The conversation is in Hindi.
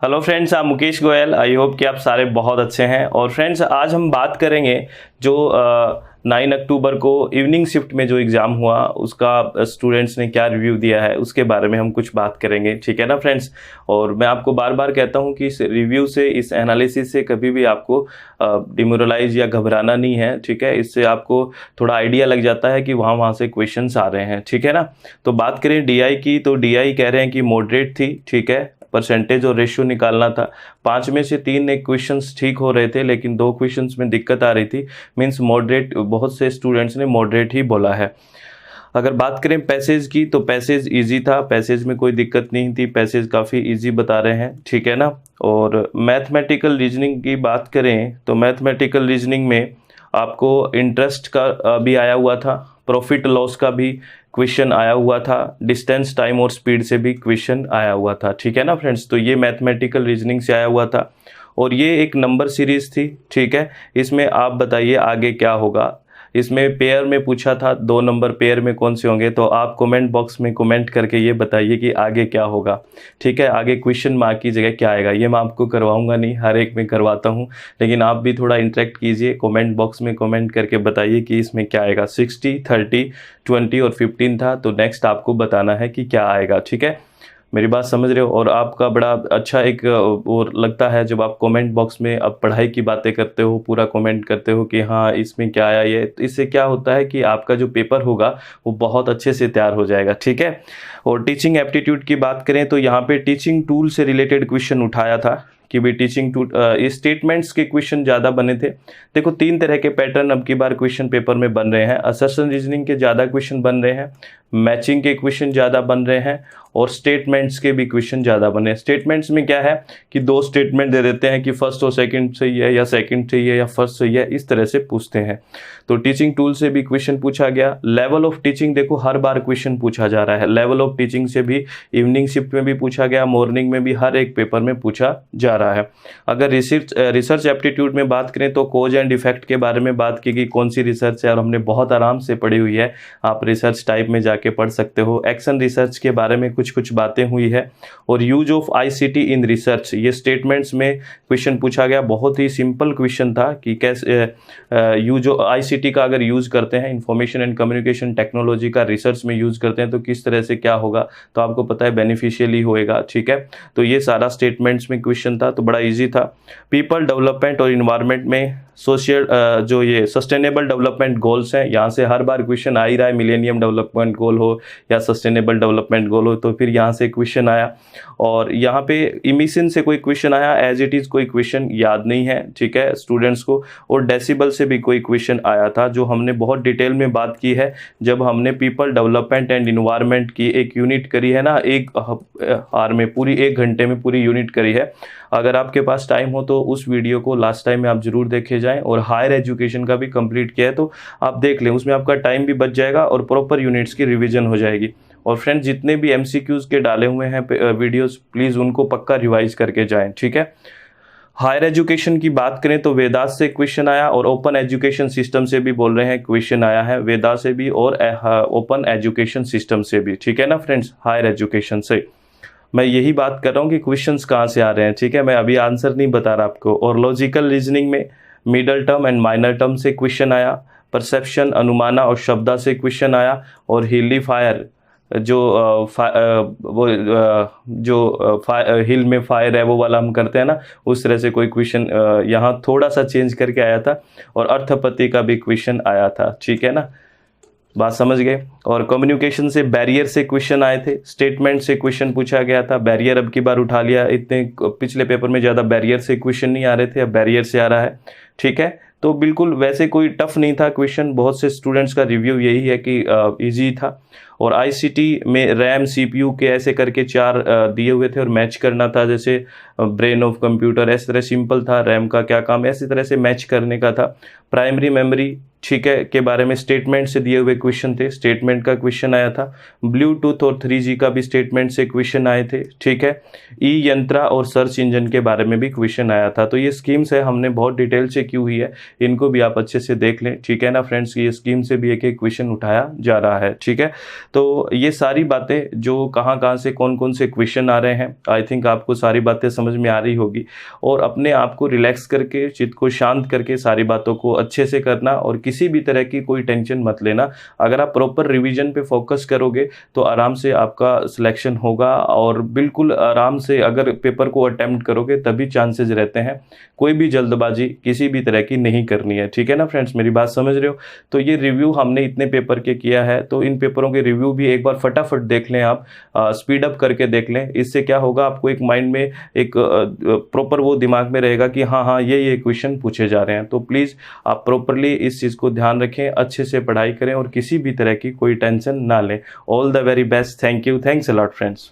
हेलो फ्रेंड्स, आप मुकेश गोयल। आई होप कि आप सारे बहुत अच्छे हैं। और फ्रेंड्स, आज हम बात करेंगे जो 9 अक्टूबर को इवनिंग शिफ्ट में जो एग्ज़ाम हुआ उसका स्टूडेंट्स ने क्या रिव्यू दिया है उसके बारे में हम कुछ बात करेंगे। ठीक है ना फ्रेंड्स। और मैं आपको बार बार कहता हूं कि इस रिव्यू से, इस एनालिसिस से कभी भी आपको डिमोरलाइज या घबराना नहीं है। ठीक है, इससे आपको थोड़ा आइडिया लग जाता है कि वहाँ से क्वेश्चंस आ रहे हैं। ठीक है ना। तो बात करें डीआई की, तो डीआई कह रहे हैं कि मॉडरेट थी। ठीक है, परसेंटेज और रेशियो निकालना था। 5 में से 3 एक क्वेश्चंस ठीक हो रहे थे, लेकिन 2 क्वेश्चंस में दिक्कत आ रही थी। मींस मॉडरेट, बहुत से स्टूडेंट्स ने मॉडरेट ही बोला है। अगर बात करें पैसेज की, तो पैसेज इजी था, पैसेज में कोई दिक्कत नहीं थी, पैसेज काफ़ी इजी बता रहे हैं। ठीक है ना। और मैथमेटिकल रीजनिंग की बात करें तो मैथमेटिकल रीजनिंग में आपको इंटरेस्ट का भी आया हुआ था, प्रॉफिट लॉस का भी क्वेश्चन आया हुआ था, डिस्टेंस, टाइम और स्पीड से भी क्वेश्चन आया हुआ था। ठीक है ना फ्रेंड्स। तो ये मैथमेटिकल रीजनिंग से आया हुआ था और ये एक नंबर सीरीज थी। ठीक है, इसमें आप बताइए आगे क्या होगा। इसमें पेयर में पूछा था, 2 नंबर पेयर में कौन से होंगे, तो आप कमेंट बॉक्स में कमेंट करके ये बताइए कि आगे क्या होगा। ठीक है, आगे क्वेश्चन मार्क की जगह क्या आएगा। ये मैं आपको करवाऊंगा नहीं, हर एक में करवाता हूँ, लेकिन आप भी थोड़ा इंटरेक्ट कीजिए, कमेंट बॉक्स में कमेंट करके बताइए कि इसमें क्या आएगा। 60, 30, 20 और 15 था, तो नेक्स्ट आपको बताना है कि क्या आएगा। ठीक है, मेरी बात समझ रहे हो। और आपका बड़ा अच्छा एक और लगता है जब आप कमेंट बॉक्स में अब पढ़ाई की बातें करते हो, पूरा कमेंट करते हो कि हाँ इसमें क्या आया। ये तो इससे क्या होता है कि आपका जो पेपर होगा वो बहुत अच्छे से तैयार हो जाएगा। ठीक है। और टीचिंग एप्टीट्यूड की बात करें तो यहाँ पे टीचिंग टूल से रिलेटेड क्वेश्चन उठाया था कि भाई टीचिंग टूल, स्टेटमेंट्स के क्वेश्चन ज़्यादा बने थे। देखो 3 तरह के पैटर्न अब की बार क्वेश्चन पेपर में बन रहे हैं। असर्शन रीजनिंग के ज़्यादा क्वेश्चन बन रहे हैं, मैचिंग के क्वेश्चन ज़्यादा बन रहे हैं और स्टेटमेंट्स के भी क्वेश्चन ज़्यादा बने हैं। स्टेटमेंट्स में क्या है कि 2 स्टेटमेंट दे देते हैं कि फर्स्ट और सेकंड सही है या सेकंड सही है या फर्स्ट सही है, इस तरह से पूछते हैं। तो टीचिंग टूल से भी क्वेश्चन पूछा गया। लेवल ऑफ टीचिंग, देखो हर बार क्वेश्चन पूछा जा रहा है। लेवल ऑफ टीचिंग से भी इवनिंग शिफ्ट में भी पूछा गया, मॉर्निंग में भी, हर एक पेपर में पूछा जा रहा है। अगर रिसर्च एप्टीट्यूड में बात करें तो कोज एंड इफेक्ट के बारे में बात की गई, कौन सी रिसर्च है, और हमने बहुत आराम से पढ़ी हुई है। आप रिसर्च टाइप में जाके पढ़ सकते हो। एक्शन रिसर्च के बारे में कुछ कुछ बातें हुई है। और use of ICT in research, ये स्टेटमेंट्स में क्वेश्चन पूछा गया। बहुत ही सिंपल क्वेश्चन था कि कैसे यूज आईसीटी का अगर यूज करते हैं, इंफॉर्मेशन एंड कम्युनिकेशन टेक्नोलॉजी का रिसर्च में यूज करते हैं तो किस तरह से क्या होगा, तो आपको पता है बेनिफिशियली होएगा। ठीक है, तो ये सारा स्टेटमेंट्स में क्वेश्चन था, तो बड़ा इजी था। पीपल डेवलपमेंट और इन्वायरमेंट में सोशल जो ये सस्टेनेबल डेवलपमेंट गोल्स हैं, यहाँ से हर बार क्वेश्चन आ ही रहा है। मिलेनियम डेवलपमेंट गोल हो या सस्टेनेबल डेवलपमेंट गोल हो, तो फिर यहाँ से क्वेश्चन आया। और यहाँ पे इमिशन से कोई क्वेश्चन आया, एज इट इज़ कोई क्वेश्चन याद नहीं है। ठीक है, स्टूडेंट्स को। और डेसिबल से भी कोई क्वेश्चन आया था, जो हमने बहुत डिटेल में बात की है जब हमने पीपल डेवलपमेंट एंड इन्वायरमेंट की एक यूनिट करी है ना, एक आवर में, पूरी 1 घंटे में पूरी यूनिट करी है। अगर आपके पास टाइम हो तो उस वीडियो को लास्ट टाइम में आप जरूर देखे जाएं। और हायर एजुकेशन का भी कंप्लीट किया है तो आप देख लें, उसमें आपका टाइम भी बच जाएगा और प्रॉपर यूनिट्स की रिवीजन हो जाएगी। और फ्रेंड्स, जितने भी एमसीक्यूज के डाले हुए हैं वीडियोस, प्लीज़ उनको पक्का रिवाइज करके जाएं। ठीक है। हायर एजुकेशन की बात करें तो वेदास से क्वेश्चन आया और ओपन एजुकेशन सिस्टम से भी बोल रहे हैं क्वेश्चन आया है, वेदा से भी और ओपन एजुकेशन सिस्टम से भी। ठीक है ना फ्रेंड्स, हायर एजुकेशन से मैं यही बात कर रहा हूँ कि क्वेश्चंस कहाँ से आ रहे हैं। ठीक है, मैं अभी आंसर नहीं बता रहा आपको। और लॉजिकल रीजनिंग में middle term and minor term से क्वेश्चन आया, परसेप्शन, अनुमाना और शब्दा से क्वेश्चन आया। और हिली फायर, जो हिल में फायर है वो वाला हम करते हैं ना, उस तरह से कोई क्वेश्चन यहाँ थोड़ा सा चेंज करके आया था। और अर्थपति का भी क्वेश्चन आया था। ठीक है ना, बात समझ गए। और कम्युनिकेशन से बैरियर से क्वेश्चन आए थे, स्टेटमेंट से क्वेश्चन पूछा गया था। बैरियर अब की बार उठा लिया, इतने पिछले पेपर में ज़्यादा बैरियर से क्वेश्चन नहीं आ रहे थे, अब बैरियर से आ रहा है। ठीक है, तो बिल्कुल वैसे कोई टफ नहीं था क्वेश्चन। बहुत से स्टूडेंट्स का रिव्यू यही है कि इजी था। और आईसीटी में रैम, सीपीयू के ऐसे करके 4 दिए हुए थे और मैच करना था, जैसे ब्रेन ऑफ कंप्यूटर, इस तरह सिंपल था। रैम का क्या काम, ऐसी तरह से मैच करने का था। प्राइमरी मेमोरी, ठीक है, के बारे में स्टेटमेंट से दिए हुए क्वेश्चन थे, स्टेटमेंट का क्वेश्चन आया था। ब्लूटूथ और 3G का भी स्टेटमेंट से क्वेश्चन आए थे। ठीक है, ई यंत्रा और सर्च इंजन के बारे में भी क्वेश्चन आया था। तो ये स्कीम्स है, हमने बहुत डिटेल से की हुई है, इनको भी आप अच्छे से देख लें। ठीक है ना फ्रेंड्स, ये स्कीम से भी एक एक क्वेश्चन उठाया जा रहा है। ठीक है, तो ये सारी बातें जो कहाँ कहाँ से कौन कौन से क्वेश्चन आ रहे हैं, आई थिंक आपको सारी बातें समझ में आ रही होगी। और अपने आप को रिलैक्स करके, चित्त को शांत करके सारी बातों को अच्छे से करना और किसी भी तरह की कोई टेंशन मत लेना। अगर आप प्रॉपर रिवीजन पे फोकस करोगे तो आराम से आपका सिलेक्शन होगा, और बिल्कुल आराम से अगर पेपर को अटेम्प्ट करोगे तभी चांसेस रहते हैं। कोई भी जल्दबाजी किसी भी तरह की नहीं करनी है, ठीक है ना फ्रेंड्स, मेरी बात समझ रहे हो। तो ये रिव्यू हमने इतने पेपर के किया है, तो इन पेपरों के रिव्यू भी एक बार फटाफट देख लें आप, स्पीड अप करके देख लें। इससे क्या होगा, आपको एक माइंड में एक प्रॉपर वो दिमाग में रहेगा कि हाँ हाँ ये क्वेश्चन पूछे जा रहे हैं। तो प्लीज़ आप प्रॉपरली इस चीज़ को ध्यान रखें, अच्छे से पढ़ाई करें और किसी भी तरह की कोई टेंशन ना लें। All the very best, thank you, thanks a lot friends.